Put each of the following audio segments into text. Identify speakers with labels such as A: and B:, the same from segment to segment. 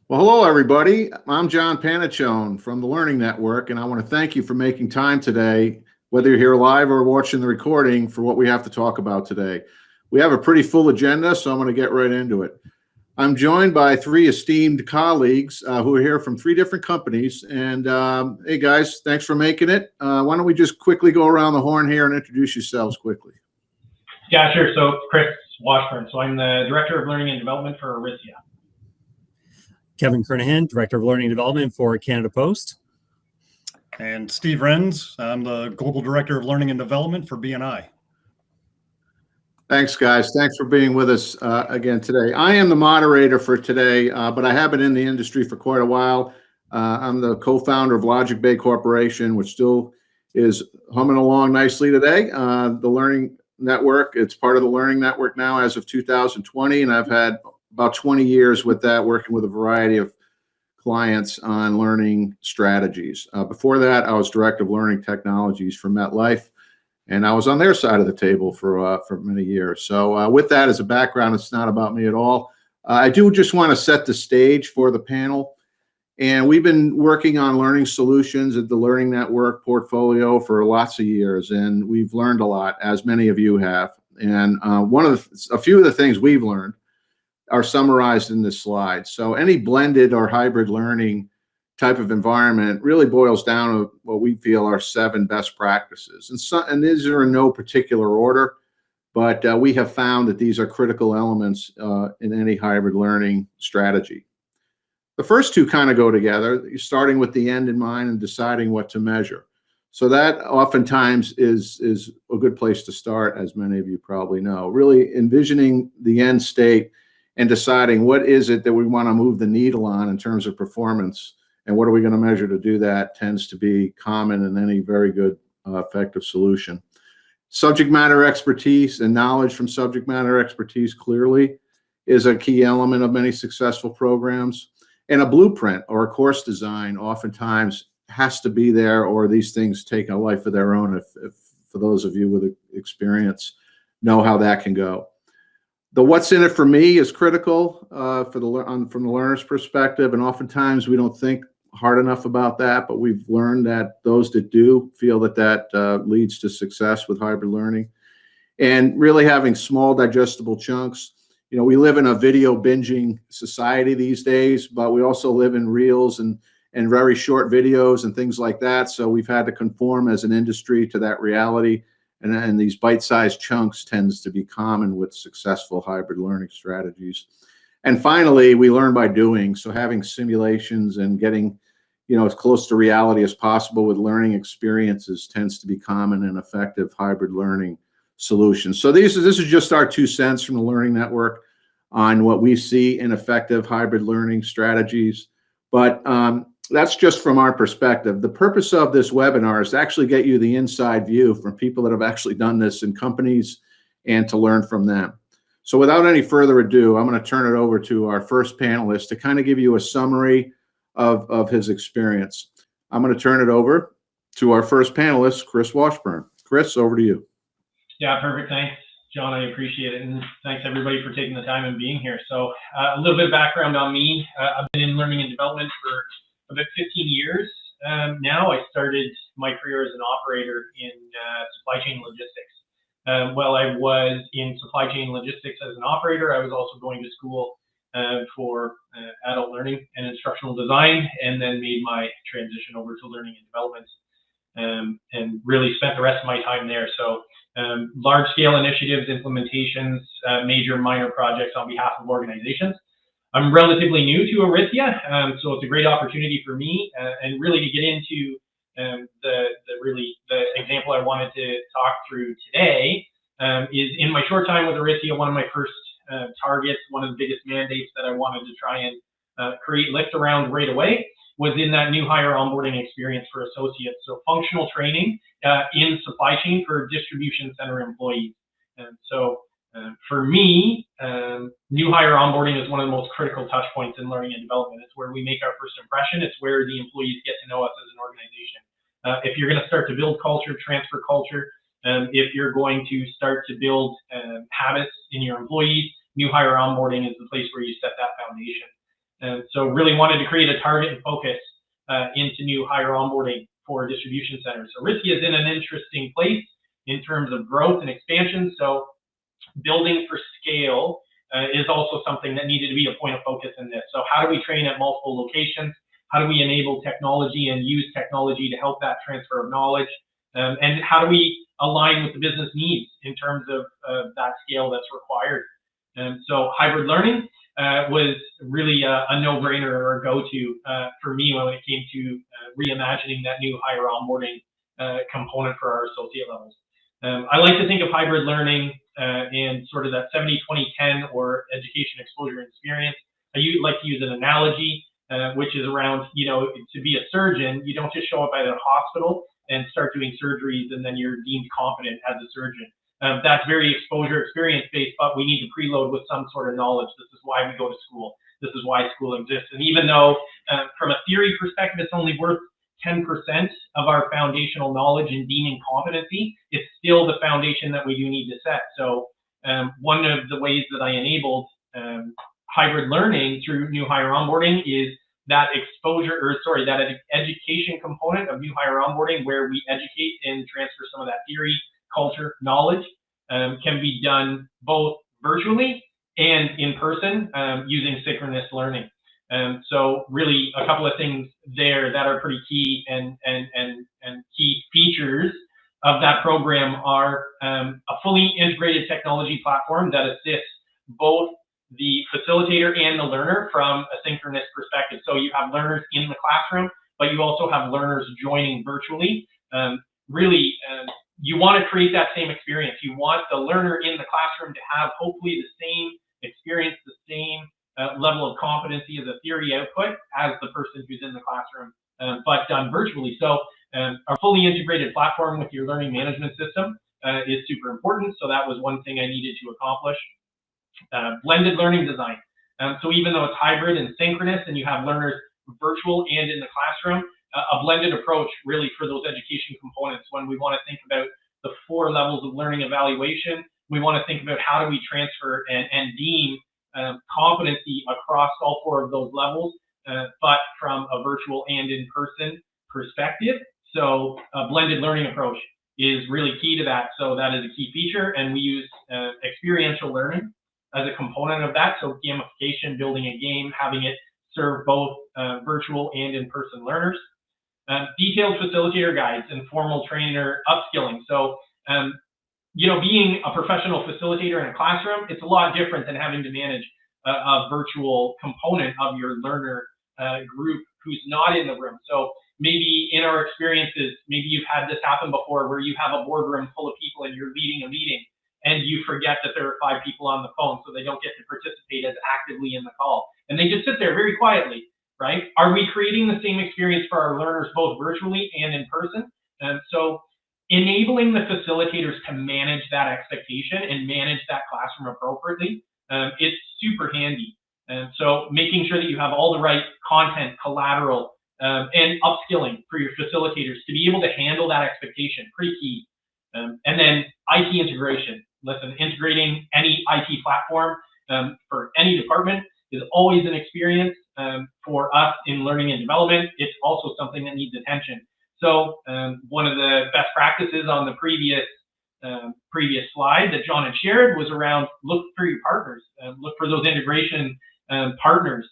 A: Well, hello, everybody. I'm John Panichone from the Learning Network, and I want to thank you for making time today, whether you're here live or watching the recording, for what we have to talk about today. We have a pretty full agenda, so I'm going to get right into it. I'm joined by three esteemed colleagues who are here from three different companies. And hey, guys, thanks for making it. Why don't we just quickly go around the horn here and introduce yourselves quickly?
B: Yeah, sure. So Chris Washburn. So I'm the Director of Learning and Development for Aritzia.
C: Kevin Kernahan, Director of Learning and Development for Canada Post.
D: And Steve Renz, I'm the Global Director of Learning and Development for BNI.
A: Thanks, guys. Thanks for being with us again today. I am the moderator for today, but I have been in the industry for quite a while. I'm the co-founder of Logic Bay Corporation, which still is humming along nicely today. The Learning Network, it's part of the Learning Network now as of 2020, and I've had about 20 years with that, working with a variety of clients on learning strategies. Before that, I was Director of Learning Technologies for MetLife, and I was on their side of the table for many years. So with that as a background, it's not about me at all. I do just want to set the stage for the panel. And we've been working on learning solutions at the Learning Network portfolio for lots of years, and we've learned a lot, as many of you have. And a few of the things we've learned are summarized in this slide. So any blended or hybrid learning type of environment really boils down to what we feel are 7 best practices. And these are in no particular order, but we have found that these are critical elements in any hybrid learning strategy. The first two kind of go together, starting with the end in mind and deciding what to measure. So that oftentimes is a good place to start, as many of you probably know. Really envisioning the end state and deciding what is it that we want to move the needle on in terms of performance, and what are we going to measure to do that tends to be common in any very good, effective solution. Subject matter expertise and knowledge from subject matter expertise clearly is a key element of many successful programs. And a blueprint or a course design oftentimes has to be there, or these things take a life of their own if for those of you with experience know how that can go. The what's in it for me is critical from the learner's perspective, and oftentimes we don't think hard enough about that, but we've learned that those that do feel that leads to success with hybrid learning. And really having small digestible chunks. You know, we live in a video binging society these days, but we also live in reels and very short videos and things like that. So we've had to conform as an industry to that reality. And these bite-sized chunks tends to be common with successful hybrid learning strategies. And finally, we learn by doing. So having simulations and getting, as close to reality as possible with learning experiences tends to be common and effective hybrid learning solutions. So this is just our 2 cents from the Learning Network on what we see in effective hybrid learning strategies. But that's just from our perspective. The purpose of this webinar is to actually get you the inside view from people that have actually done this in companies and to learn from them. So without any further ado, I'm going to turn it over to our first panelist to kind of give you a summary of his experience. I'm going to turn it over to our first panelist, Chris Washburn. Chris, over to you.
B: Yeah, perfect. Thanks, John. I appreciate it. And thanks, everybody, for taking the time and being here. So a little bit of background on me. I've been in learning and development for about 15 years now. I started my career as an operator in supply chain logistics. While I was in supply chain logistics as an operator, I was also going to school for adult learning and instructional design, and then made my transition over to learning and development, and really spent the rest of my time there. So large-scale initiatives, implementations, major, minor projects on behalf of organizations. I'm relatively new to Aritzia, so it's a great opportunity for me, and really to get into the example I wanted to talk through today is in my short time with Aritzia, one of my first targets, one of the biggest mandates that I wanted to try and create lift around right away was in that new hire onboarding experience for associates. So functional training in supply chain for distribution center employees. And so for me, new hire onboarding is one of the most critical touch points in learning and development. It's where we make our first impression. It's where the employees get to know us as an organization. If you're going to start to build culture, transfer culture, if you're going to start to build habits in your employees, new hire onboarding is the place where you set that foundation. So really wanted to create a target and focus into new hire onboarding for distribution centers. So Aritzia is in an interesting place in terms of growth and expansion. So building for scale is also something that needed to be a point of focus in this. So how do we train at multiple locations? How do we enable technology and use technology to help that transfer of knowledge? And how do we align with the business needs in terms of that scale that's required? So hybrid learning was really a no-brainer or a go-to for me when it came to reimagining that new hire onboarding component for our associate levels. I like to think of hybrid learning in sort of that 70-20-10 or education, exposure, and experience. I like to use an analogy, which is around, to be a surgeon, you don't just show up at a hospital and start doing surgeries and then you're deemed competent as a surgeon. That's very exposure experience based, but we need to preload with some sort of knowledge. This is why we go to school. This is why school exists. And even though from a theory perspective, it's only worth 10% of our foundational knowledge in deeming competency, it's still the foundation that we do need to set. So one of the ways that I enabled hybrid learning through new hire onboarding is that that education component of new hire onboarding, where we educate and transfer some of that theory, culture, knowledge, can be done both virtually and in person using synchronous learning. So really a couple of things there that are pretty key and key features of that program are a fully integrated technology platform that assists both the facilitator and the learner from a synchronous perspective. So you have learners in the classroom, but you also have learners joining virtually. You want to create that same experience. You want the learner in the classroom to have hopefully the same experience, the same level of competency as a theory output as the person who's in the classroom, but done virtually. So a fully integrated platform with your learning management system is super important. So that was one thing I needed to accomplish. Blended learning design. So even though it's hybrid and synchronous and you have learners virtual and in the classroom, a blended approach really for those education components. When we want to think about the 4 levels of learning evaluation, we want to think about how do we transfer and deem competency across all 4 of those levels, but from a virtual and in-person perspective. So a blended learning approach is really key to that. So that is a key feature, and we use experiential learning as a component of that. So gamification, building a game, having it serve both virtual and in-person learners. Detailed facilitator guides and formal trainer upskilling. So, being a professional facilitator in a classroom, it's a lot different than having to manage a virtual component of your learner group who's not in the room. So maybe in our experiences, maybe you've had this happen before where you have a boardroom full of people and you're leading a meeting and you forget that there are 5 people on the phone, so they don't get to participate as actively in the call. And they just sit there very quietly, right? Are we creating the same experience for our learners both virtually and in person? So enabling the facilitators to manage that expectation and manage that classroom appropriately, it's super handy. So making sure that you have all the right content, collateral, and upskilling for your facilitators to be able to handle that expectation, pretty key. And then IT integration. Listen, integrating any IT platform for any department is always an experience for us in learning and development. It's also something that needs attention. So one of the best practices on the previous slide that John had shared was around look for your partners, look for those integration partners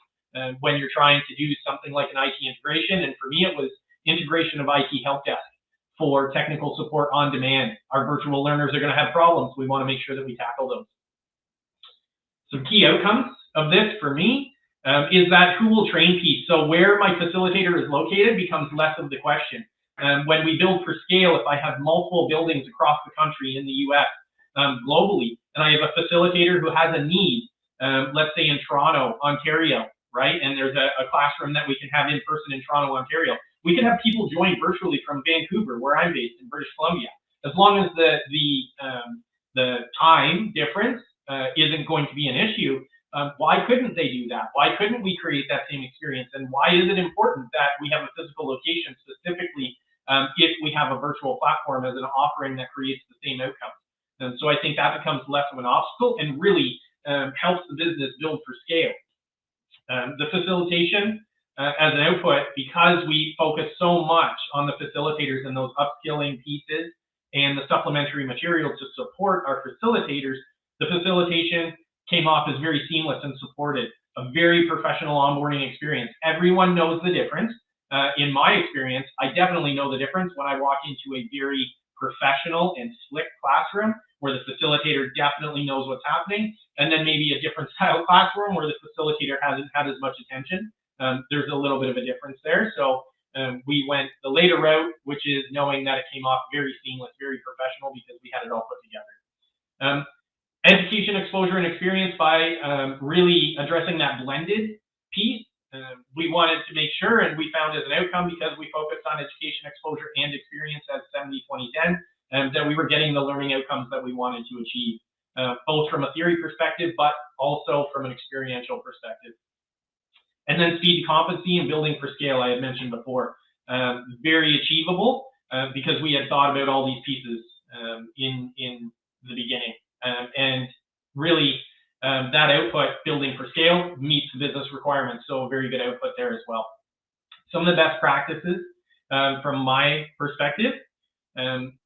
B: when you're trying to do something like an IT integration. And for me, it was integration of IT help desk for technical support on demand. Our virtual learners are going to have problems. We want to make sure that we tackle those. Some key outcomes of this for me is that who will train piece. So where my facilitator is located becomes less of the question. When we build for scale, if I have multiple buildings across the country in the US, globally, and I have a facilitator who has a need, let's say in Toronto, Ontario, right? And there's a classroom that we can have in person in Toronto, Ontario. We can have people join virtually from Vancouver, where I'm based in British Columbia, as long as the time difference isn't going to be an issue. Why couldn't they do that? Why couldn't we create that same experience? And why is it important that we have a physical location specifically if we have a virtual platform as an offering that creates the same outcomes? And so I think that becomes less of an obstacle and really helps the business build for scale. The facilitation as an output, because we focus so much on the facilitators and those upskilling pieces and the supplementary material to support our facilitators, the facilitation came off as very seamless and supported. A very professional onboarding experience. Everyone knows the difference. In my experience, I definitely know the difference when I walk into a very professional and slick classroom where the facilitator definitely knows what's happening, and then maybe a different style classroom where the facilitator hasn't had as much attention. There's a little bit of a difference there. So we went the later route, which is knowing that it came off very seamless, very professional, because we had it all put together. Education, exposure, and experience by really addressing that blended piece. We wanted to make sure, and we found as an outcome, because we focused on education, exposure, and experience as 70-20-10, that we were getting the learning outcomes that we wanted to achieve, both from a theory perspective, but also from an experiential perspective. And then speed to competency and building for scale, I had mentioned before. Very achievable, because we had thought about all these pieces in the beginning. And really, that output, building for scale, meets the business requirements. So a very good output there as well. Some of the best practices from my perspective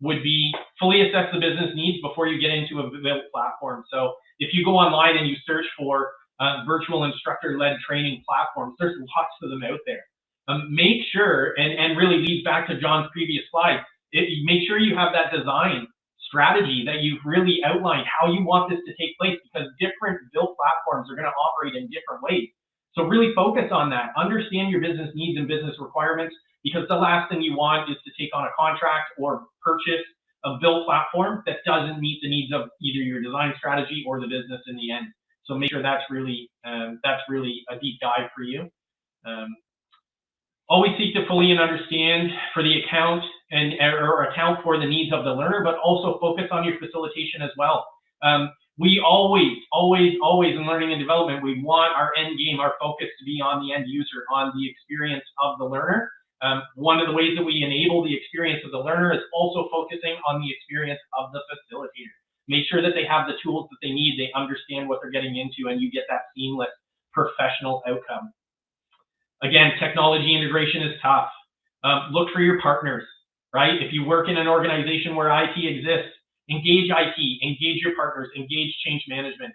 B: would be fully assess the business needs before you get into a built platform. So if you go online and you search for virtual instructor-led training platforms, there's lots of them out there. Make sure, and really leads back to John's previous slide, make sure you have that design strategy that you've really outlined how you want this to take place, because different built platforms are going to operate in different ways. So really focus on that. Understand your business needs and business requirements, because the last thing you want is to take on a contract or purchase a built platform that doesn't meet the needs of either your design strategy or the business in the end. So make sure that's really a deep dive for you. Always seek to fully and understand for the account or account for the needs of the learner, but also focus on your facilitation as well. We always in learning and development, we want our end game, our focus to be on the end user, on the experience of the learner. One of the ways that we enable the experience of the learner is also focusing on the experience of the facilitator. Make sure that they have the tools that they need, they understand what they're getting into, and you get that seamless professional outcome. Again, technology integration is tough. Look for your partners, right? If you work in an organization where IT exists, engage IT, engage your partners, engage change management.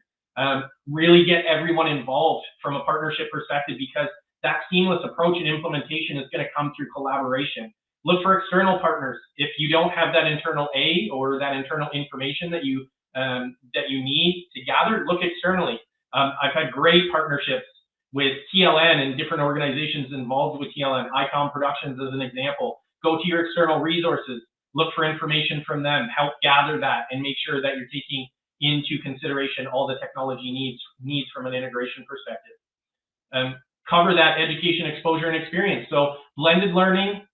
B: Really get everyone involved from a partnership perspective, because that seamless approach and implementation is going to come through collaboration. Look for external partners. If you don't have that internal or that internal information that you need to gather, look externally. I've had great partnerships with TLN and different organizations involved with TLN, ICOM Productions as an example. Go to your external resources, look for information from them, help gather that, and make sure that you're taking into consideration all the technology needs from an integration perspective. Cover that education, exposure, and experience. So blended learning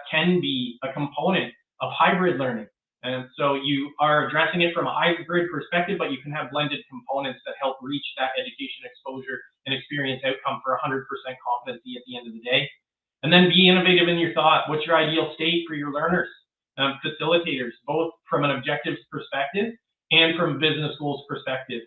B: can be a component of hybrid learning. And so you are addressing it from a hybrid perspective, but you can have blended components that help reach that education, exposure, and experience outcome for 100% competency at the end of the day. And then be innovative in your thought. What's your ideal state for your learners, facilitators, both from an objectives perspective and from business goals perspective.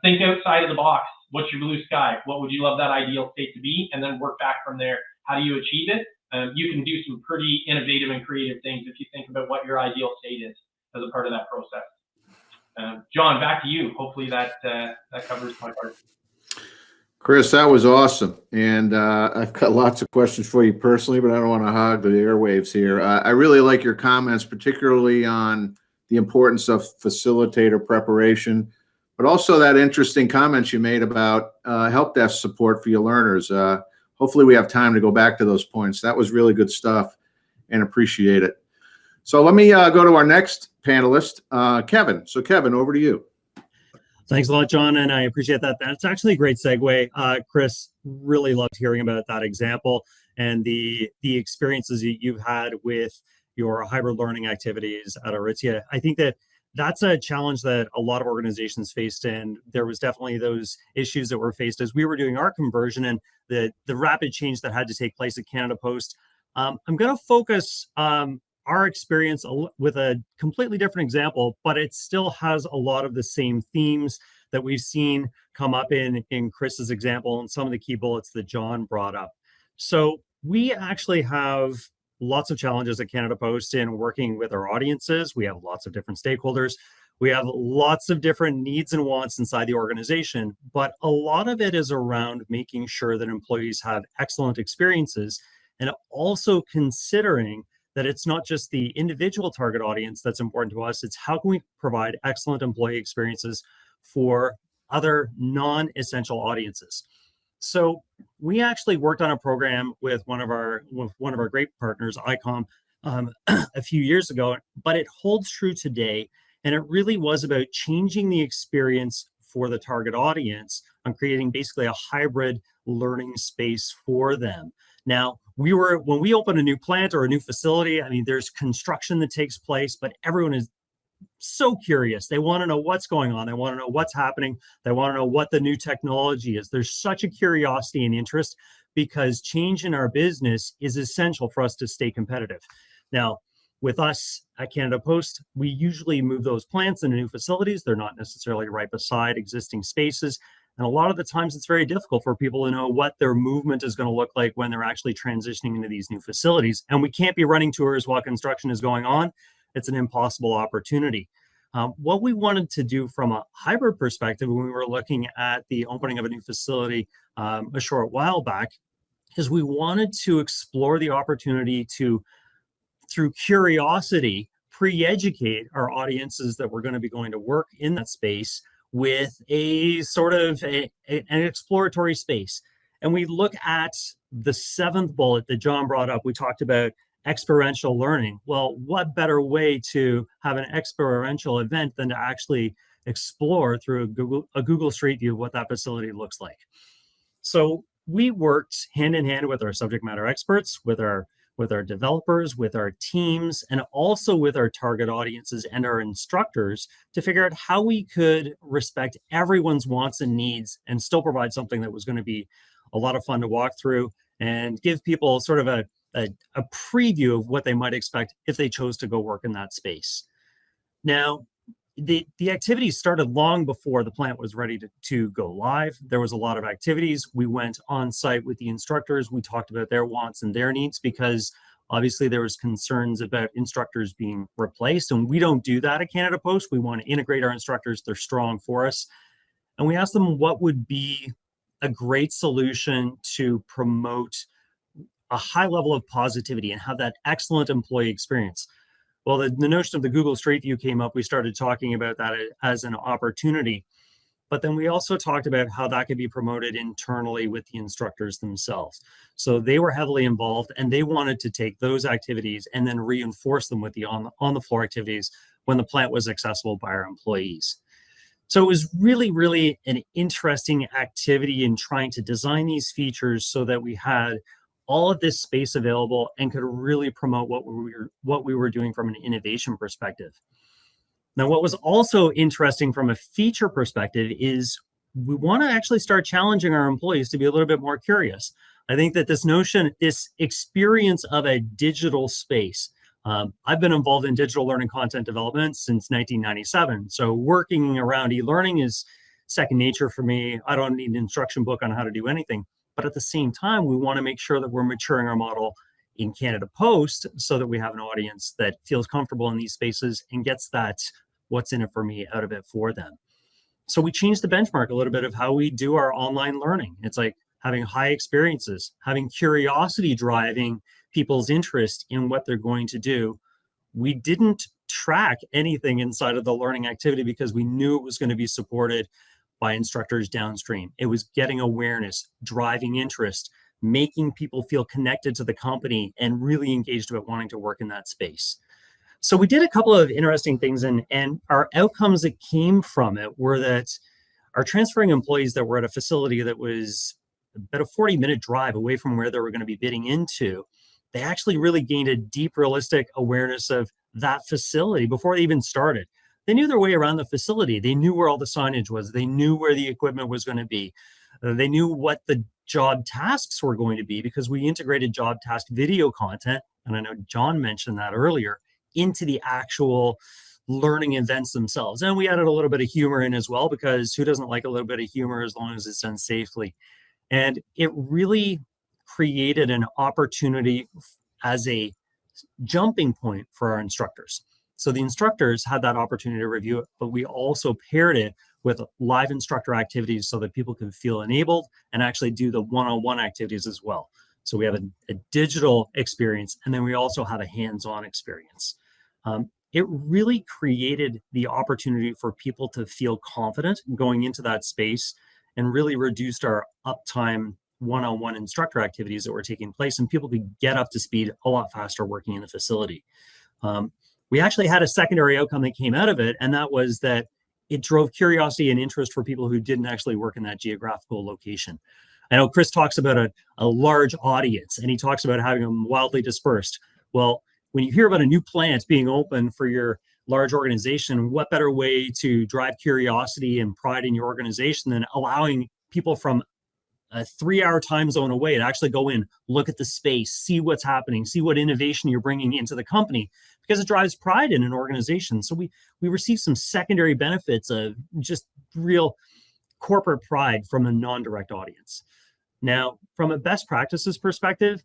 B: Think outside of the box. What's your blue sky? What would you love that ideal state to be? And then work back from there. How do you achieve it? You can do some pretty innovative and creative things if you think about what your ideal state is as a part of that process. John, back to you. Hopefully that covers my part.
A: Chris, that was awesome. And I've got lots of questions for you personally, but I don't want to hog the airwaves here. I really like your comments, particularly on the importance of facilitator preparation, but also that interesting comments you made about help desk support for your learners. Hopefully we have time to go back to those points. That was really good stuff and appreciate it. So let me go to our next panelist, Kevin. So Kevin, over to you.
C: Thanks a lot, John, and I appreciate that. That's actually a great segue. Chris, really loved hearing about that example and the experiences you've had with your hybrid learning activities at Aritzia. I think that's a challenge that a lot of organizations faced, and there was definitely those issues that were faced as we were doing our conversion and the rapid change that had to take place at Canada Post. I'm going to focus our experience with a completely different example, but it still has a lot of the same themes, that we've seen come up in Chris's example and some of the key bullets that John brought up. So we actually have lots of challenges at Canada Post in working with our audiences. We have lots of different stakeholders. We have lots of different needs and wants inside the organization, but a lot of it is around making sure that employees have excellent experiences, and also considering that it's not just the individual target audience that's important to us, it's how can we provide excellent employee experiences for other non-essential audiences. So we actually worked on a program with one of our great partners, ICOM, a few years ago, but it holds true today. And it really was about changing the experience for the target audience on creating basically a hybrid learning space for them. Now, when we open a new plant or a new facility, I mean, there's construction that takes place, but everyone is so curious. They want to know what's going on. They want to know what's happening. They want to know what the new technology is. There's such a curiosity and interest because change in our business is essential for us to stay competitive. Now, with us at Canada Post, we usually move those plants into new facilities. They're not necessarily right beside existing spaces. And a lot of the times it's very difficult for people to know what their movement is going to look like when they're actually transitioning into these new facilities. And we can't be running tours while construction is going on. It's an impossible opportunity. What we wanted to do from a hybrid perspective when we were looking at the opening of a new facility a short while back is we wanted to explore the opportunity to, through curiosity, pre-educate our audiences that were going to be going to work in that space with a sort of an exploratory space. And we look at the 7th bullet that John brought up. We talked about experiential learning. Well, what better way to have an experiential event than to actually explore through a Google Street View of what that facility looks like. So we worked hand in hand with our subject matter experts, with our developers, with our teams, and also with our target audiences and our instructors to figure out how we could respect everyone's wants and needs and still provide something that was going to be a lot of fun to walk through and give people sort of a preview of what they might expect if they chose to go work in that space. Now, the activities started long before the plant was ready to go live. There was a lot of activities. We went on site with the instructors. We talked about their wants and their needs because obviously there was concerns about instructors being replaced, and we don't do that at Canada Post. We want to integrate our instructors. They're strong for us. And we asked them what would be a great solution to promote a high level of positivity and have that excellent employee experience. Well, the notion of the Google Street View came up. We started talking about that as an opportunity, but then we also talked about how that could be promoted internally with the instructors themselves. So they were heavily involved and they wanted to take those activities and then reinforce them with the on the floor activities when the plant was accessible by our employees. So it was really, really an interesting activity in trying to design these features so that we had all of this space available and could really promote what we were doing from an innovation perspective. Now, what was also interesting from a feature perspective is we want to actually start challenging our employees to be a little bit more curious. I think that this experience of a digital space, I've been involved in digital learning content development since 1997. So working around e-learning is second nature for me. I don't need an instruction book on how to do anything. But at the same time, we want to make sure that we're maturing our model in Canada Post so that we have an audience that feels comfortable in these spaces and gets that what's in it for me out of it for them. So we changed the benchmark a little bit of how we do our online learning. It's like having high experiences, having curiosity driving people's interest in what they're going to do. We didn't track anything inside of the learning activity because we knew it was going to be supported by instructors downstream. It was getting awareness, driving interest, making people feel connected to the company and really engaged about wanting to work in that space. So we did a couple of interesting things, and our outcomes that came from it were that our transferring employees that were at a facility that was about a 40-minute drive away from where they were going to be bidding into, they actually really gained a deep, realistic awareness of that facility before they even started. They knew their way around the facility. They knew where all the signage was. They knew where the equipment was going to be. They knew what the job tasks were going to be because we integrated job task video content, and I know John mentioned that earlier, into the actual learning events themselves. And we added a little bit of humor in as well, because who doesn't like a little bit of humor as long as it's done safely? And it really created an opportunity as a jumping point for our instructors. So the instructors had that opportunity to review it, but we also paired it with live instructor activities so that people could feel enabled and actually do the one-on-one activities as well. So we have a digital experience, and then we also have a hands-on experience. It really created the opportunity for people to feel confident going into that space, and really reduced our uptime one-on-one instructor activities that were taking place, and people could get up to speed a lot faster working in the facility. We actually had a secondary outcome that came out of it, and that was that it drove curiosity and interest for people who didn't actually work in that geographical location. I know Chris talks about a large audience, and he talks about having them wildly dispersed. Well, when you hear about a new plant being open for your large organization, what better way to drive curiosity and pride in your organization than allowing people from a 3-hour time zone away to actually go in, look at the space, see what's happening, see what innovation you're bringing into the company, because it drives pride in an organization. So we receive some secondary benefits of just real corporate pride from a non-direct audience. Now, from a best practices perspective,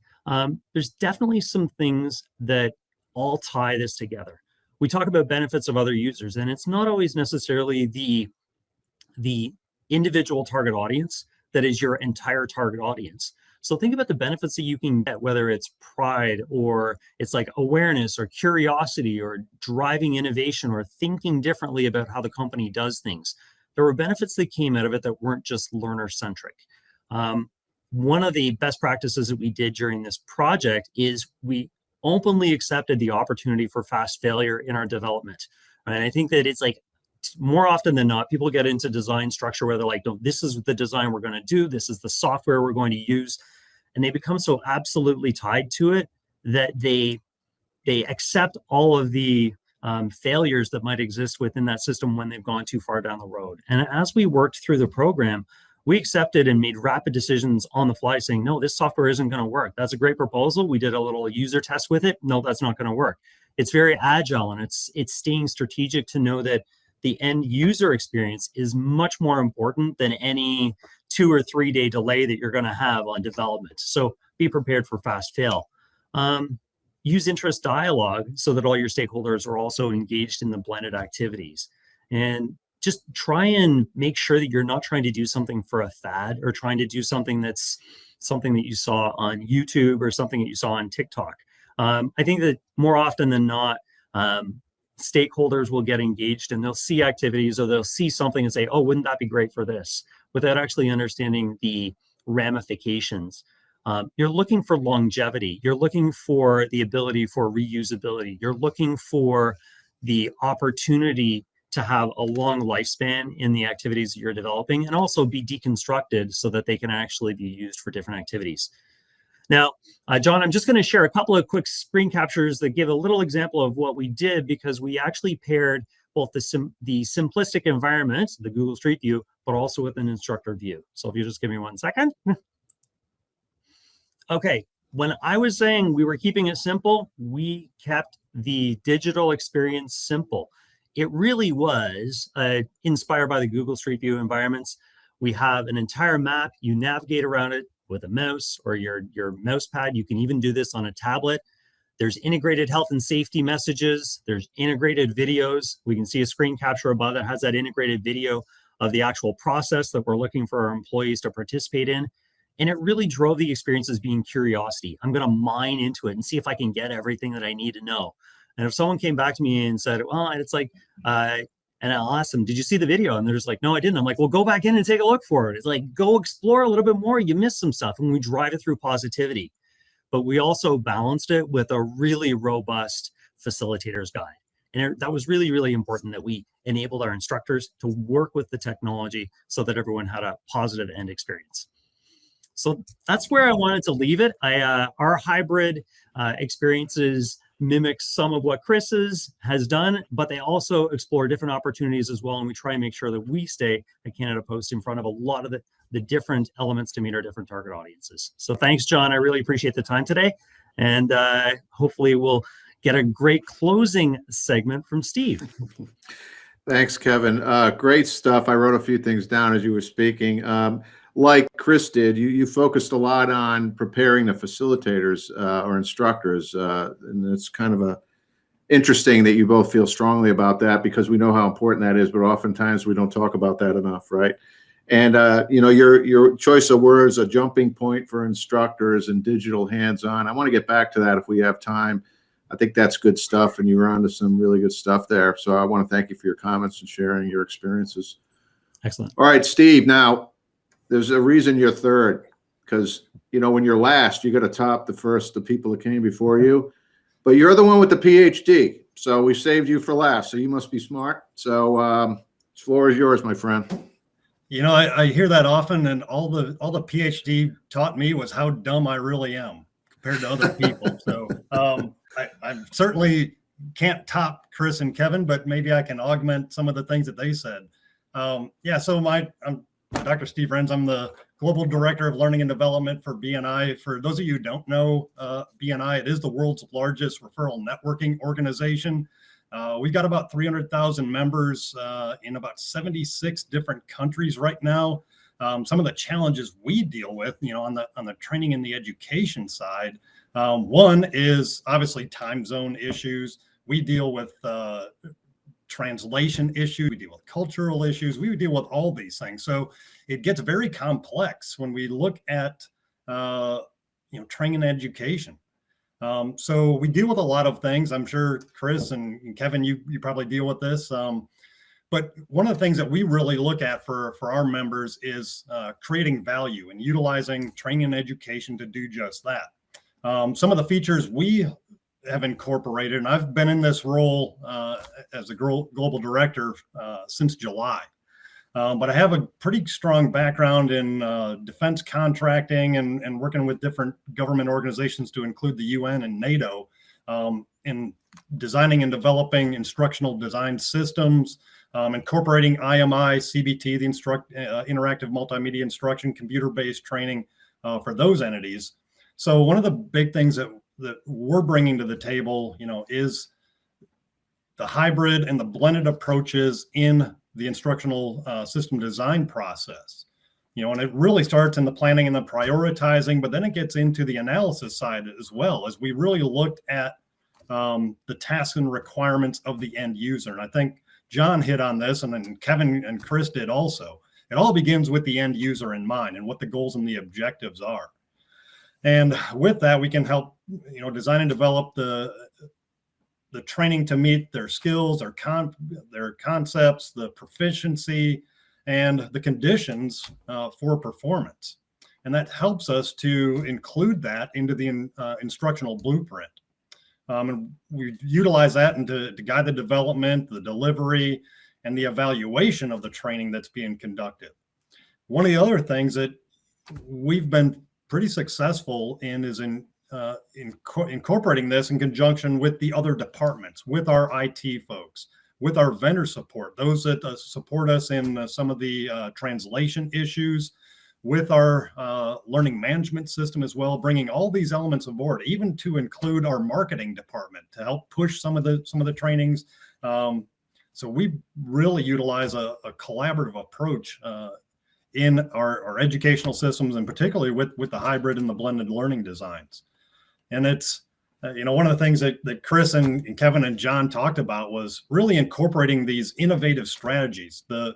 C: there's definitely some things that all tie this together. We talk about benefits of other users, and it's not always necessarily the individual target audience that is your entire target audience. So think about the benefits that you can get, whether it's pride or it's like awareness or curiosity or driving innovation or thinking differently about how the company does things. There were benefits that came out of it that weren't just learner-centric. One of the best practices that we did during this project is we openly accepted the opportunity for fast failure in our development. And I think that it's like, more often than not, people get into design structure where they're like, no, this is the design we're going to do, this is the software we're going to use. And they become so absolutely tied to it that they accept all of the failures that might exist within that system when they've gone too far down the road. And as we worked through the program, we accepted and made rapid decisions on the fly saying, no, this software isn't going to work. That's a great proposal. We did a little user test with it. No, that's not going to work. It's very agile, and it's staying strategic to know that the end user experience is much more important than any 2 or 3 day delay that you're going to have on development. So be prepared for fast fail. Use interest dialogue so that all your stakeholders are also engaged in the blended activities. And just try and make sure that you're not trying to do something for a fad or trying to do something that's something that you saw on YouTube or something that you saw on TikTok. I think that more often than not, stakeholders will get engaged and they'll see activities or they'll see something and say, oh, wouldn't that be great for this? Without actually understanding the ramifications. You're looking for longevity. You're looking for the ability for reusability. You're looking for the opportunity to have a long lifespan in the activities that you're developing, and also be deconstructed so that they can actually be used for different activities. Now, John, I'm just going to share a couple of quick screen captures that give a little example of what we did, because we actually paired both the simplistic environment, the Google Street View, but also with an instructor view. So if you just give me 1 second. Okay, when I was saying we were keeping it simple, we kept the digital experience simple. It really was inspired by the Google Street View environments. We have an entire map. You navigate around it with a mouse or your mouse pad. You can even do this on a tablet. There's integrated health and safety messages. There's integrated videos. We can see a screen capture above that has that integrated video of the actual process that we're looking for our employees to participate in. And it really drove the experience as being curiosity. I'm going to mine into it and see if I can get everything that I need to know. And if someone came back to me and said, well, it's like, and I'll ask them, did you see the video? And they're just like, no, I didn't. I'm like, well, go back in and take a look for it. It's like, go explore a little bit more. You missed some stuff. And we drive it through positivity. But we also balanced it with a really robust facilitator's guide. And that was really, really important that we enabled our instructors to work with the technology so that everyone had a positive end experience. So that's where I wanted to leave it. Our hybrid experiences mimic some of what Chris's has done, but they also explore different opportunities as well. And we try and make sure that we stay at Canada Post in front of a lot of the different elements to meet our different target audiences. So thanks, John. I really appreciate the time today. And hopefully we'll get a great closing segment from Steve.
A: Thanks, Kevin. Great stuff. I wrote a few things down as you were speaking. Like Chris did, you focused a lot on preparing the facilitators or instructors, and it's kind of interesting that you both feel strongly about that, because we know how important that is, but oftentimes we don't talk about that enough, right? And your choice of words, a jumping point for instructors and digital hands-on. I want to get back to that if we have time. I think that's good stuff, and you were onto some really good stuff there. So I want to thank you for your comments and sharing your experiences.
C: Excellent.
A: All right, Steve. Now, there's a reason you're third, because when you're last, you got to top the people that came before you. But you're the one with the PhD, so we saved you for last. So you must be smart. So the floor is yours, my friend.
D: I hear that often, and all the PhD taught me was how dumb I really am compared to other people. So I certainly can't top Chris and Kevin, but maybe I can augment some of the things that they said. So I'm Dr. Steve Renz. I'm the Global Director of Learning and Development for BNI. For those of you who don't know BNI, it is the world's largest referral networking organization. We've got about 300,000 members in about 76 different countries right now. Some of the challenges we deal with, on the training and the education side, one is obviously time zone issues. We deal with translation issues. We deal with cultural issues. We deal with all these things. So it gets very complex when we look at training and education. So we deal with a lot of things. I'm sure Chris and Kevin, you probably deal with this. But one of the things that we really look at for our members is creating value and utilizing training and education to do just that. Some of the features we have incorporated, and I've been in this role as a global director since July. But I have a pretty strong background in defense contracting and working with different government organizations to include the UN and NATO in designing and developing instructional design systems, incorporating IMI, CBT, the interactive multimedia instruction, computer-based training for those entities. So one of the big things that we're bringing to the table, is the hybrid and the blended approaches in the instructional system design process. And it really starts in the planning and the prioritizing, but then it gets into the analysis side as well, as we really looked at the tasks and requirements of the end user. And I think John hit on this, and then Kevin and Chris did also. It all begins with the end user in mind and what the goals and the objectives are. And with that, we can help, design and develop the training to meet their skills, their concepts, the proficiency, and the conditions for performance. And that helps us to include that into the instructional blueprint. And we utilize that to guide the development, the delivery, and the evaluation of the training that's being conducted. One of the other things that we've been pretty successful in is incorporating this in conjunction with the other departments, with our IT folks, with our vendor support, those that support us in some of the translation issues, with our learning management system as well, bringing all these elements aboard, even to include our marketing department to help push some of the trainings. So we really utilize a collaborative approach in our educational systems, and particularly with the hybrid and the blended learning designs. And it's, one of the things that Chris and Kevin and John talked about was really incorporating these innovative strategies. The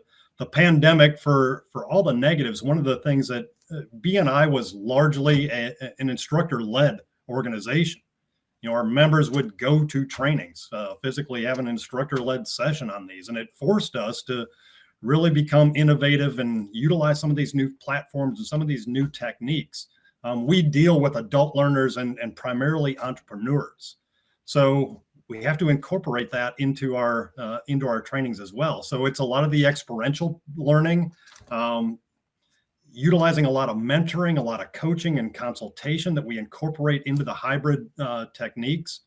D: pandemic, for all the negatives, one of the things that BNI was largely an instructor-led organization. Our members would go to trainings, physically have an instructor-led session on these, and it forced us to really become innovative and utilize some of these new platforms and some of these new techniques. We deal with adult learners and primarily entrepreneurs. So we have to incorporate that into our trainings as well. So it's a lot of the experiential learning, utilizing a lot of mentoring, a lot of coaching and consultation that we incorporate into the hybrid techniques.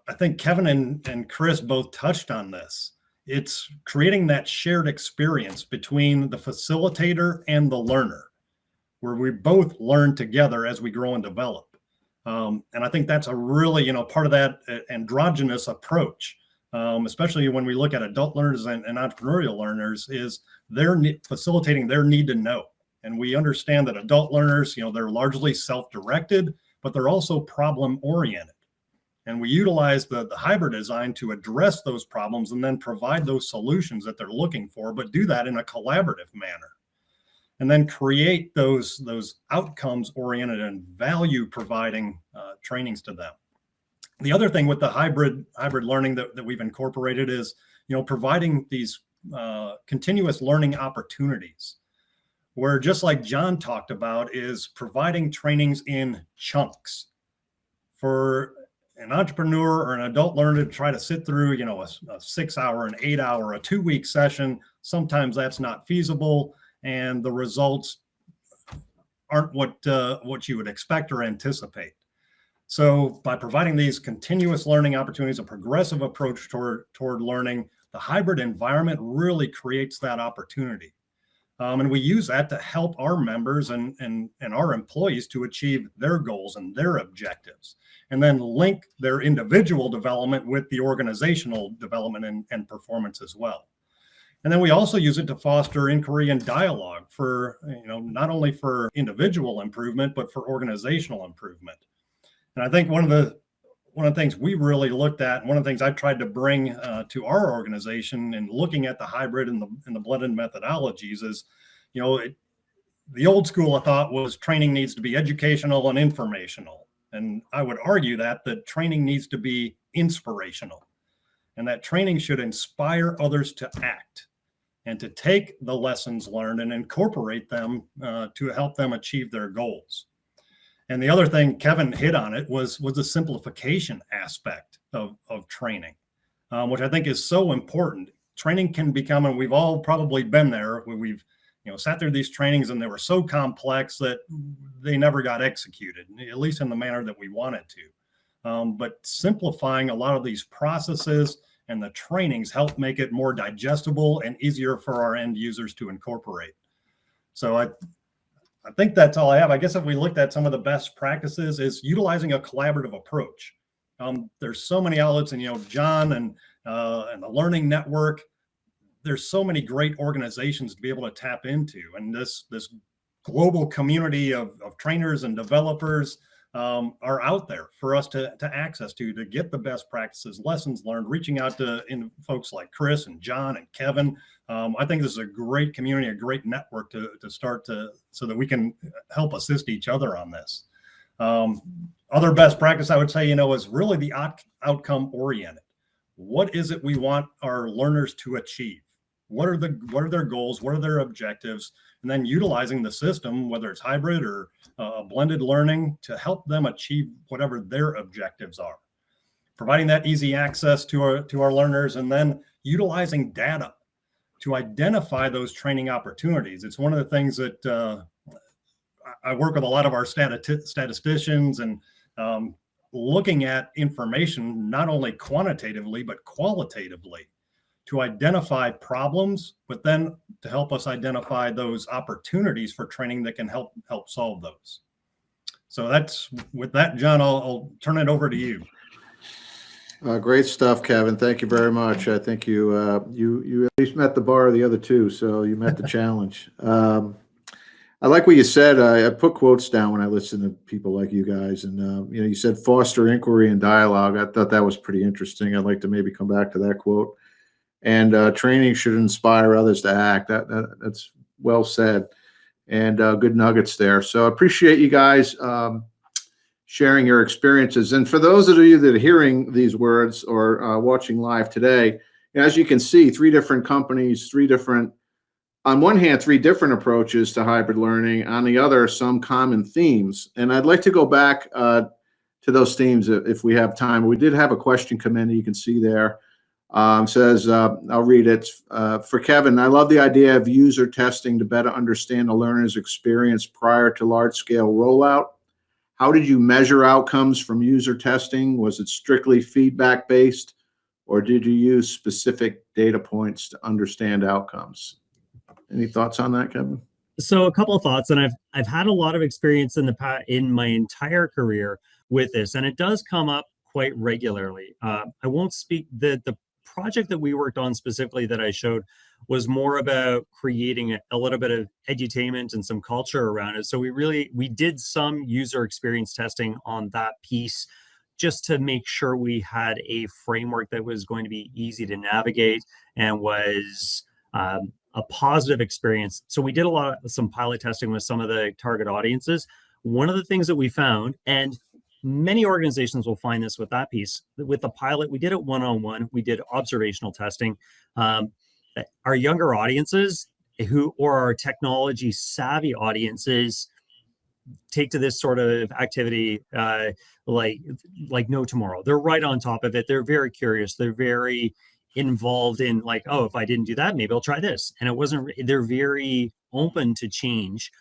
D: I think Kevin and Chris both touched on this. It's creating that shared experience between the facilitator and the learner, where we both learn together as we grow and develop. And I think that's a really, part of that androgynous approach, especially when we look at adult learners and entrepreneurial learners, is they're facilitating their need to know. And we understand that adult learners, they're largely self-directed, but they're also problem-oriented. And we utilize the hybrid design to address those problems and then provide those solutions that they're looking for, but do that in a collaborative manner. And then create those outcomes oriented and value providing trainings to them. The other thing with the hybrid learning that we've incorporated is, providing these continuous learning opportunities, where, just like John talked about, is providing trainings in chunks for an entrepreneur or an adult learner to try to sit through, a 6 hour, an 8 hour, a 2 week session. Sometimes that's not feasible, and the results aren't what you would expect or anticipate. So by providing these continuous learning opportunities, a progressive approach toward learning, the hybrid environment really creates that opportunity. And we use that to help our members and our employees to achieve their goals and their objectives, and then link their individual development with the organizational development and performance as well. And then we also use it to foster inquiry and dialogue for, not only for individual improvement, but for organizational improvement. And I think one of the things we really looked at, and one of the things I tried to bring to our organization in looking at the hybrid and the blended methodologies is, the old school I thought was training needs to be educational and informational. And I would argue that training needs to be inspirational, and that training should inspire others to act and to take the lessons learned and incorporate them to help them achieve their goals. And the other thing, Kevin hit on it, was the simplification aspect of training, which I think is so important. Training can become, and we've all probably been there, where we've sat through these trainings and they were so complex that they never got executed, at least in the manner that we wanted to. But simplifying a lot of these processes and the trainings help make it more digestible and easier for our end users to incorporate. So I think that's all I have. I guess if we looked at some of the best practices, is utilizing a collaborative approach. There's so many outlets, and John and the Learning Network, there's so many great organizations to be able to tap into. And this global community of trainers and developers are out there for us to access to get the best practices, lessons learned, reaching out to folks like Chris and John and Kevin. I think this is a great community, a great network to start so that we can help assist each other on this. Other best practice I would say, is really the outcome oriented. What is it we want our learners to achieve? What are their goals? What are their objectives? And then utilizing the system, whether it's hybrid or blended learning, to help them achieve whatever their objectives are. Providing that easy access to our learners, and then utilizing data to identify those training opportunities. It's one of the things that I work with a lot of our statisticians, and looking at information, not only quantitatively, but qualitatively, to identify problems, but then to help us identify those opportunities for training that can help solve those. So with that, John, I'll turn it over to you.
A: Great stuff, Kevin. Thank you very much. I think you at least met the bar of the other two, so you met the challenge. I like what you said. I put quotes down when I listen to people like you guys, and you said foster inquiry and dialogue. I thought that was pretty interesting. I'd like to maybe come back to that quote. And training should inspire others to act. That's well said, and good nuggets there. So I appreciate you guys sharing your experiences. And for those of you that are hearing these words or watching live today, as you can see, three different companies, on one hand, three different approaches to hybrid learning. On the other, some common themes. And I'd like to go back to those themes if we have time. We did have a question come in that you can see there. Says, I'll read it. For Kevin, I love the idea of user testing to better understand the learner's experience prior to large-scale rollout. How did you measure outcomes from user testing? Was it strictly feedback-based, or did you use specific data points to understand outcomes? Any thoughts on that, Kevin?
C: So a couple of thoughts, and I've had a lot of experience in my entire career with this, and it does come up quite regularly. I won't speak the project that we worked on specifically that I showed was more about creating a little bit of edutainment and some culture around it. So we did some user experience testing on that piece just to make sure we had a framework that was going to be easy to navigate and was a positive experience. So we did some pilot testing with some of the target audiences. One of the things that we found, and many organizations will find this with that piece, with the pilot, we did it one-on-one, we did observational testing. Our younger audiences or our technology savvy audiences take to this sort of activity like no tomorrow. They're right on top of it. They're very curious. They're very involved in like, oh, if I didn't do that, maybe I'll try this. And they're very open to change.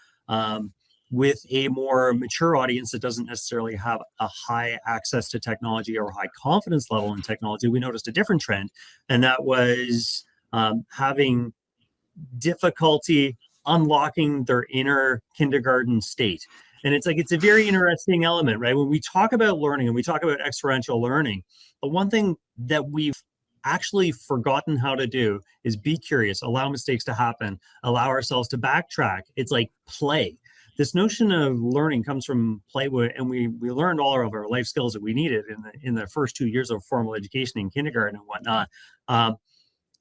C: With a more mature audience that doesn't necessarily have a high access to technology or high confidence level in technology, we noticed a different trend, and that was having difficulty unlocking their inner kindergarten state. And it's a very interesting element, right? When we talk about learning and we talk about experiential learning, the one thing that we've actually forgotten how to do is be curious, allow mistakes to happen, allow ourselves to backtrack. It's like play. This notion of learning comes from play, and we learned all of our life skills that we needed in the first 2 years of formal education in kindergarten and whatnot.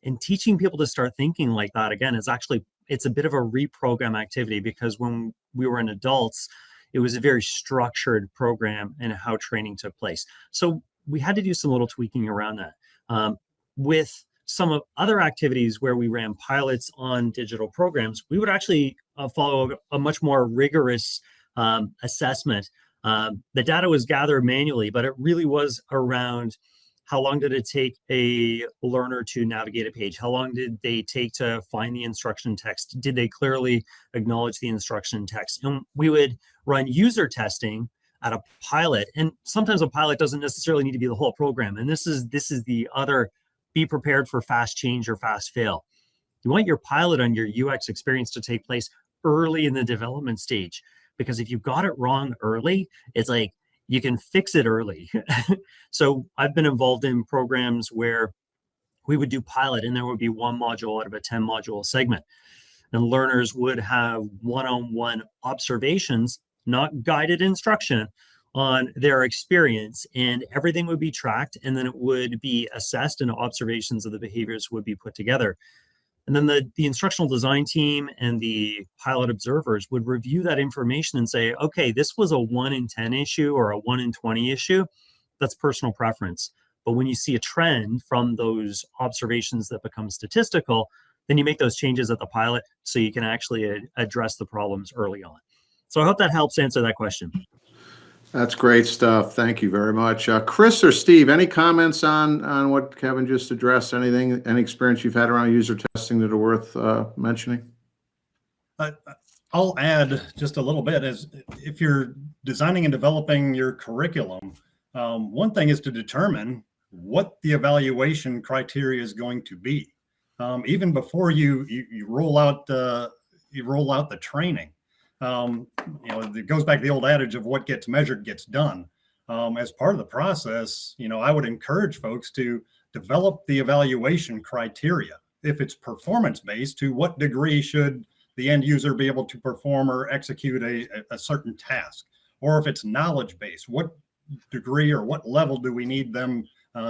C: And teaching people to start thinking like that again it's a bit of a reprogram activity, because when we were in adults, it was a very structured program and how training took place. So we had to do some little tweaking around that. With some of other activities where we ran pilots on digital programs, we would actually follow a much more rigorous assessment. The data was gathered manually, but it really was around how long did it take a learner to navigate a page? How long did they take to find the instruction text? Did they clearly acknowledge the instruction text? And we would run user testing at a pilot. And sometimes a pilot doesn't necessarily need to be the whole program. And this is the other, be prepared for fast change or fast fail. You want your pilot on your UX experience to take place early in the development stage, because if you got it wrong early, it's like you can fix it early. So I've been involved in programs where we would do pilot and there would be one module out of a 10 module segment. And learners would have one-on-one observations, not guided instruction, on their experience, and everything would be tracked, and then it would be assessed and observations of the behaviors would be put together. And then the instructional design team and the pilot observers would review that information and say, okay, this was a 1 in 10 issue or a 1 in 20 issue. That's personal preference. But when you see a trend from those observations that become statistical, then you make those changes at the pilot so you can actually address the problems early on. So I hope that helps answer that question.
A: That's great stuff. Thank you very much. Chris or Steve, any comments on what Kevin just addressed? Any experience you've had around user testing that are worth mentioning?
D: I'll add just a little bit. As if you're designing and developing your curriculum, one thing is to determine what the evaluation criteria is going to be, even before you roll out the training. It goes back to the old adage of what gets measured gets done. As part of the process, I would encourage folks to develop the evaluation criteria. If it's performance-based, to what degree should the end user be able to perform or execute a certain task? Or if it's knowledge-based, what degree or what level do we need them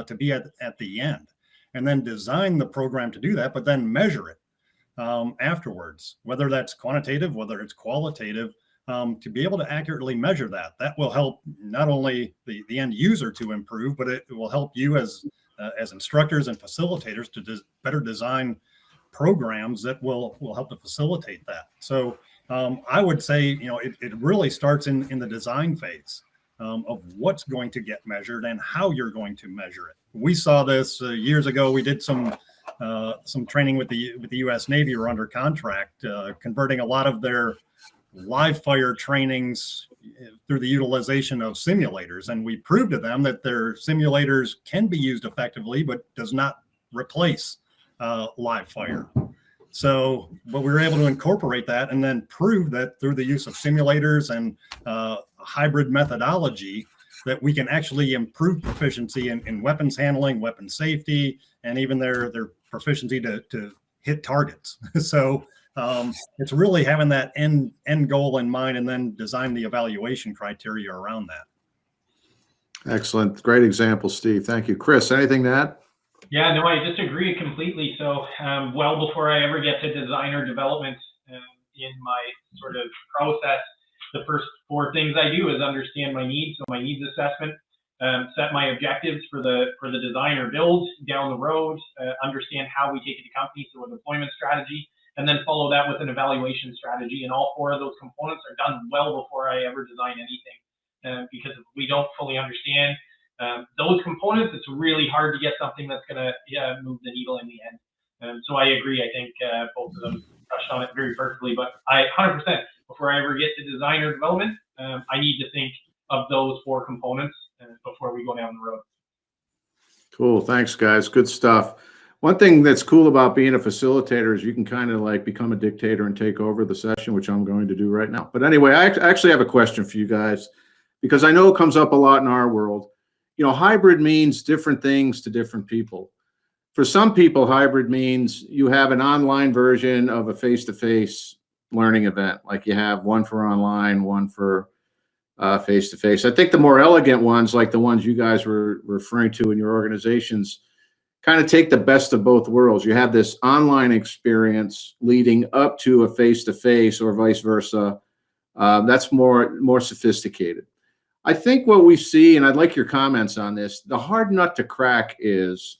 D: to be at the end? And then design the program to do that, but then measure it afterwards, whether that's quantitative, whether it's qualitative, to be able to accurately measure that. That will help not only the end user to improve, but it will help you as instructors and facilitators to better design programs that will help to facilitate that. So I would say, it really starts in the design phase of what's going to get measured and how you're going to measure it. We saw this years ago. We did some training with the U.S. Navy. We're under contract, converting a lot of their live fire trainings through the utilization of simulators. And we proved to them that their simulators can be used effectively, but does not replace live fire. So, but we were able to incorporate that and then prove that through the use of simulators and hybrid methodology that we can actually improve proficiency in weapons handling, weapon safety, and even their proficiency to hit targets. So it's really having that end goal in mind and then design the evaluation criteria around that.
A: Excellent. Great example, Steve. Thank you. Chris, anything to add?
B: Yeah, no, I disagree completely. So well before I ever get to design or development in my sort of process, the first 4 things I do is understand my needs. So my needs assessment, set my objectives for the design or build down the road, understand how we take it to company, so a deployment strategy, and then follow that with an evaluation strategy. And all 4 of those components are done well before I ever design anything. Because if we don't fully understand those components, it's really hard to get something that's going to move the needle in the end. So I agree. I think both of them touched on it very perfectly. But I 100%, before I ever get to design or development, I need to think of those 4 components before we go down the road.
A: Cool. Thanks, guys. Good stuff. One thing that's cool about being a facilitator is you can kind of like become a dictator and take over the session, which I'm going to do right now. But anyway, I actually have a question for you guys, because I know it comes up a lot in our world. You know, hybrid means different things to different people. For some people, hybrid means you have an online version of a face-to-face learning event, like you have one for online, one for face-to-face. I think the more elegant ones, like the ones you guys were referring to in your organizations, kind of take the best of both worlds. You have this online experience leading up to a face-to-face or vice versa. That's more sophisticated. I think what we see, and I'd like your comments on this, the hard nut to crack is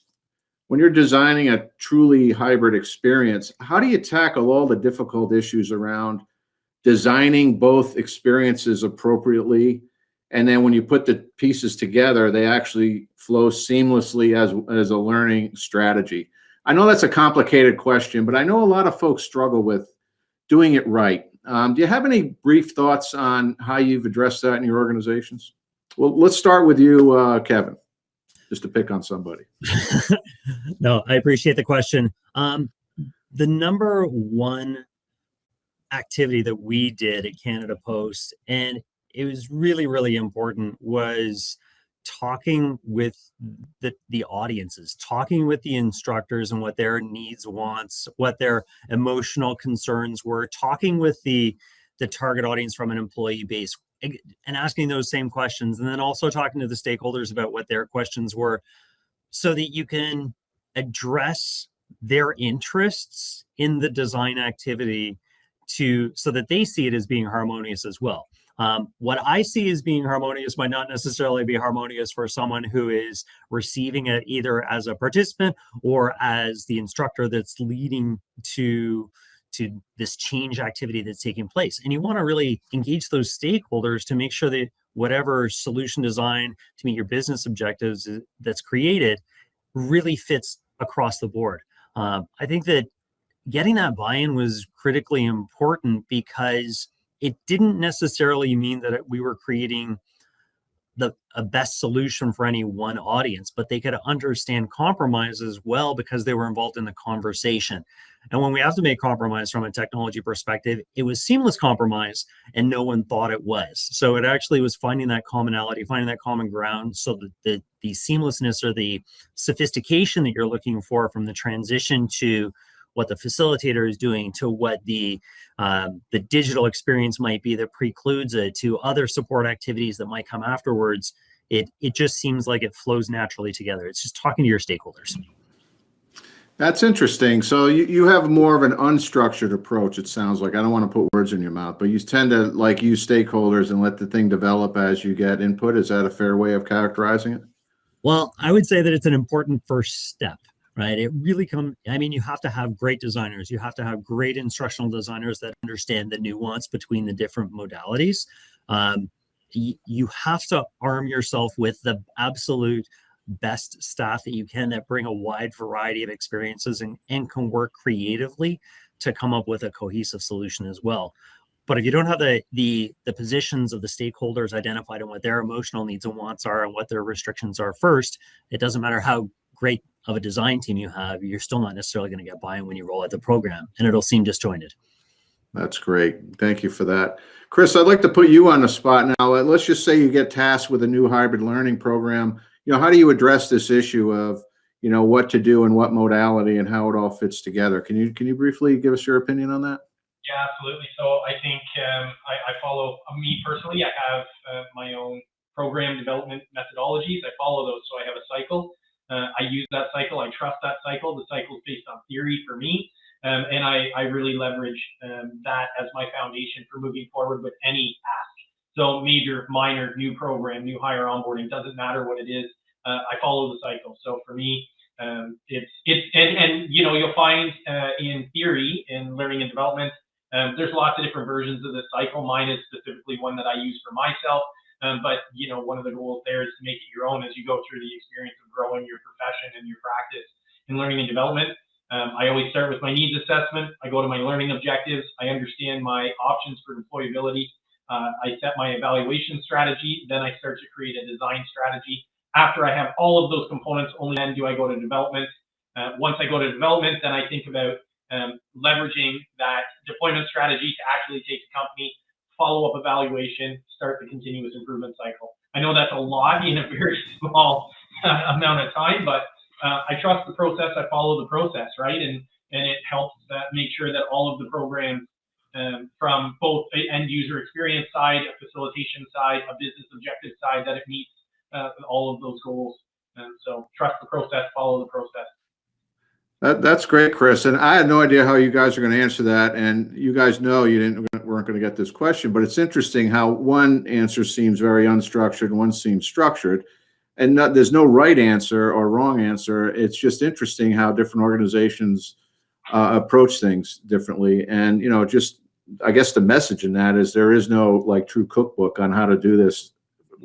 A: when you're designing a truly hybrid experience, how do you tackle all the difficult issues around designing both experiences appropriately? And then when you put the pieces together, they actually flow seamlessly as a learning strategy. I know that's a complicated question, but I know a lot of folks struggle with doing it right. Do you have any brief thoughts on how you've addressed that in your organizations? Well, let's start with you, Kevin, just to pick on somebody.
C: No, I appreciate the question. The number one activity that we did at Canada Post, and it was really, really important, was talking with the audiences, talking with the instructors and what their needs, wants, what their emotional concerns were, talking with the target audience from an employee base and asking those same questions, and then also talking to the stakeholders about what their questions were, so that you can address their interests in the design activity so that they see it as being harmonious as well. What I see as being harmonious might not necessarily be harmonious for someone who is receiving it either as a participant or as the instructor that's leading to this change activity that's taking place. And you want to really engage those stakeholders to make sure that whatever solution design to meet your business objectives that's created really fits across the board. I think that getting that buy-in was critically important, because it didn't necessarily mean that we were creating a best solution for any one audience, but they could understand compromise as well because they were involved in the conversation. And when we have to make compromise from a technology perspective, it was seamless compromise and no one thought it was. So it actually was finding that commonality, finding that common ground, so that the seamlessness or the sophistication that you're looking for from the transition to what the facilitator is doing to what the digital experience might be that precludes it to other support activities that might come afterwards. It just seems like it flows naturally together. It's just talking to your stakeholders.
A: That's interesting. So you have more of an unstructured approach, it sounds like. I don't want to put words in your mouth, but you tend to like use stakeholders and let the thing develop as you get input. Is that a fair way of characterizing it?
C: Well, I would say that it's an important first step. Right. It really you have to have great designers. You have to have great instructional designers that understand the nuance between the different modalities. You have to arm yourself with the absolute best staff that you can, that bring a wide variety of experiences and can work creatively to come up with a cohesive solution as well. But if you don't have the positions of the stakeholders identified and what their emotional needs and wants are and what their restrictions are first, it doesn't matter how great of a design team you have, you're still not necessarily going to get buy-in when you roll out the program, and it'll seem disjointed.
A: That's great. Thank you for that. Chris, I'd like to put you on the spot now. Let's just say you get tasked with a new hybrid learning program. How do you address this issue of, what to do and what modality and how it all fits together? Can you briefly give us your opinion on that?
B: Yeah, absolutely. So I think I follow, me personally, I have my own program development methodologies. I follow those. So I have a cycle. I use that cycle. I trust that cycle. The cycle is based on theory for me. And I really leverage that as my foundation for moving forward with any ask. So major, minor, new program, new hire onboarding, doesn't matter what it is. I follow the cycle. So for me, it's you'll find in theory, in learning and development, there's lots of different versions of the cycle. Mine is specifically one that I use for myself. But one of the goals there is to make it your own as you go through the experience of growing your profession and your practice in learning and development. I always start with my needs assessment. I go to my learning objectives. I understand my options for deployability. I set my evaluation strategy. Then I start to create a design strategy. After I have all of those components, only then do I go to development. Once I go to development, then I think about leveraging that deployment strategy to actually take the company, follow-up evaluation, start the continuous improvement cycle. I know that's a lot in a very small amount of time, but I trust the process. I follow the process, right? And it helps make sure that all of the programs from both the end user experience side, a facilitation side, a business objective side, that it meets all of those goals. So trust the process, follow the process.
A: That's great, Chris. And I had no idea how you guys are going to answer that. And you guys know weren't going to get this question, but it's interesting how one answer seems very unstructured and one seems structured. And there's no right answer or wrong answer. It's just interesting how different organizations approach things differently. And, just, I guess the message in that is there is no true cookbook on how to do this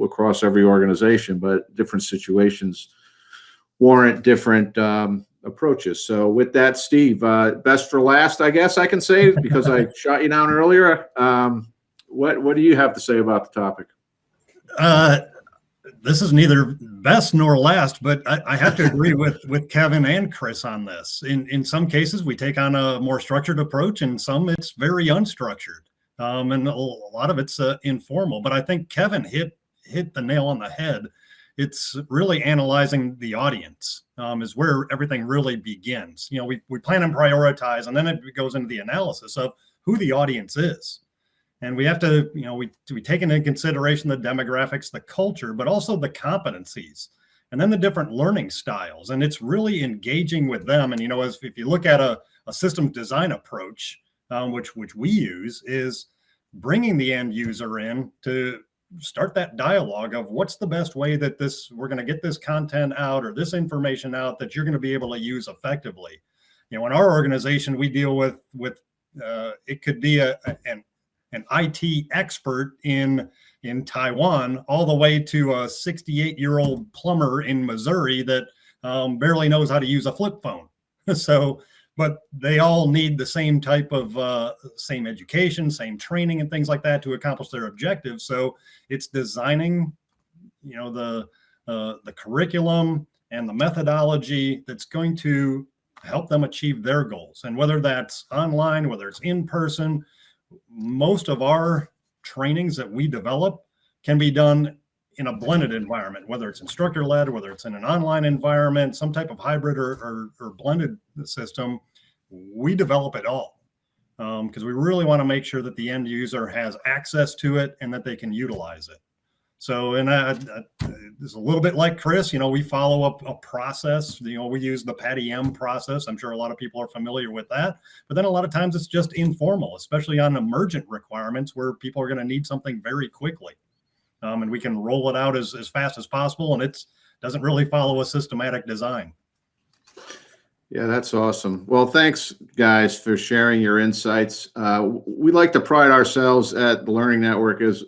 A: across every organization, but different situations warrant different approaches. So with that, Steve, best for last, I guess I can say, because I shot you down earlier. What do you have to say about the topic?
D: This is neither best nor last, but I have to agree with Kevin and Chris on this. In some cases, we take on a more structured approach, and some it's very unstructured, and a lot of it's informal. But I think Kevin hit the nail on the head. It's really analyzing the audience is where everything really begins. We plan and prioritize, and then it goes into the analysis of who the audience is. And we have to, we take into consideration the demographics, the culture, but also the competencies, and then the different learning styles. And it's really engaging with them. And, if you look at a systems design approach, which we use, is bringing the end user in to start that dialogue of what's the best way that we're going to get this content out or this information out that you're going to be able to use effectively. In our organization, we deal with it could be an IT expert in Taiwan, all the way to a 68-year-old plumber in Missouri that barely knows how to use a flip phone. So, but they all need the same type of same education, same training, and things like that to accomplish their objectives. So it's designing, the curriculum and the methodology that's going to help them achieve their goals. And whether that's online, whether it's in person, most of our trainings that we develop can be done in a blended environment, whether it's instructor-led, whether it's in an online environment, some type of hybrid or blended system. We develop it all because we really want to make sure that the end user has access to it and that they can utilize it. So, and it's a little bit like Chris, we follow up a process. We use the PADI-M process. I'm sure a lot of people are familiar with that. But then a lot of times it's just informal, especially on emergent requirements where people are going to need something very quickly. And we can roll it out as fast as possible. And it doesn't really follow a systematic design.
A: Yeah, that's awesome. Well, thanks, guys, for sharing your insights. We like to pride ourselves at the Learning Network as,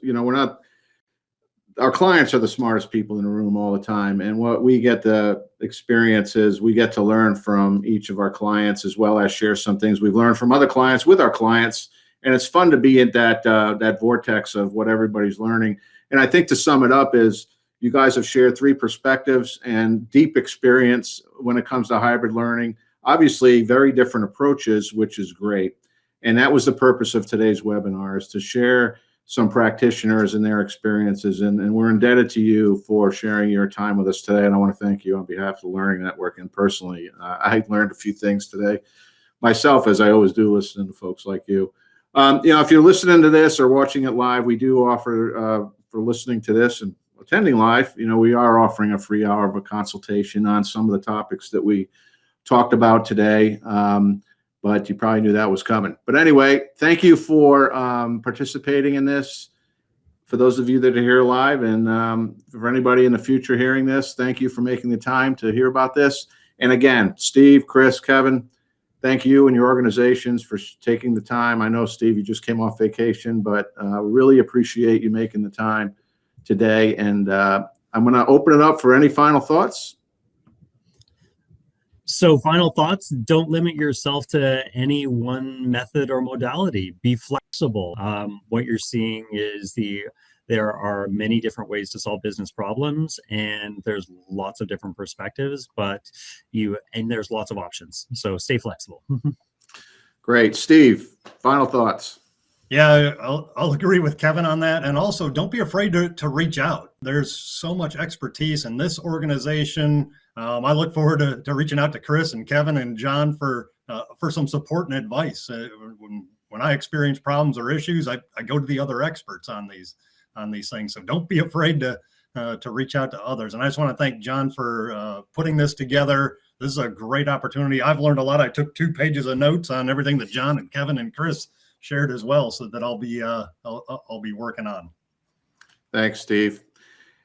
A: our clients are the smartest people in the room all the time. And what we get to experience is we get to learn from each of our clients, as well as share some things we've learned from other clients with our clients. And it's fun to be in that vortex of what everybody's learning. And I think to sum it up is, You guys have shared 3 perspectives and deep experience when it comes to hybrid learning. Obviously, very different approaches, which is great. And that was the purpose of today's webinar, is to share some practitioners and their experiences. And we're indebted to you for sharing your time with us today. And I want to thank you on behalf of the Learning Network. And personally, I learned a few things today myself, as I always do, listening to folks like you. If you're listening to this or watching it live, we do offer for listening to this and attending live, we are offering a free hour of a consultation on some of the topics that we talked about today. But you probably knew that was coming. But anyway, thank you for participating in this. For those of you that are here live, and for anybody in the future hearing this, thank you for making the time to hear about this. And again, Steve, Chris, Kevin, thank you and your organizations for taking the time. I know, Steve, you just came off vacation, but really appreciate you making the time today. And I'm going to open it up for any final thoughts.
C: So final thoughts, don't limit yourself to any one method or modality. Be flexible. What you're seeing is there are many different ways to solve business problems, and there's lots of different perspectives, and there's lots of options. So stay flexible.
A: Great. Steve, final thoughts.
D: Yeah, I'll agree with Kevin on that. And also, don't be afraid to reach out. There's so much expertise in this organization. I look forward to reaching out to Chris and Kevin and John for some support and advice. When I experience problems or issues, I go to the other experts on these things. So don't be afraid to reach out to others. And I just want to thank John for putting this together. This is a great opportunity. I've learned a lot. I took 2 pages of notes on everything that John and Kevin and Chris shared as well, so that I'll be working on.
A: Thanks, Steve.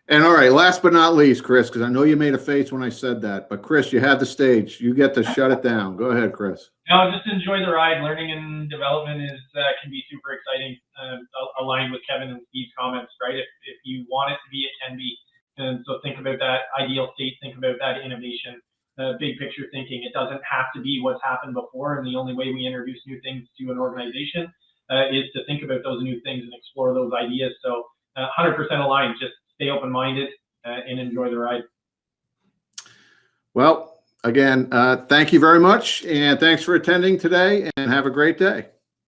A: And all right, last but not least, Chris, because I know you made a face when I said that, but Chris, you have the stage. You get to shut it down. Go ahead, Chris.
B: No, just enjoy the ride. Learning and development can be super exciting. Aligned with Kevin and Steve's comments, right? If you want it to be, it can be. And so think about that ideal state. Think about that innovation. Big picture thinking. It doesn't have to be what's happened before, and the only way we introduce new things to an organization is to think about those new things and explore those ideas. So 100% aligned. Just stay open-minded and enjoy the ride.
A: Well, again, thank you very much, and thanks for attending today, and have a great day.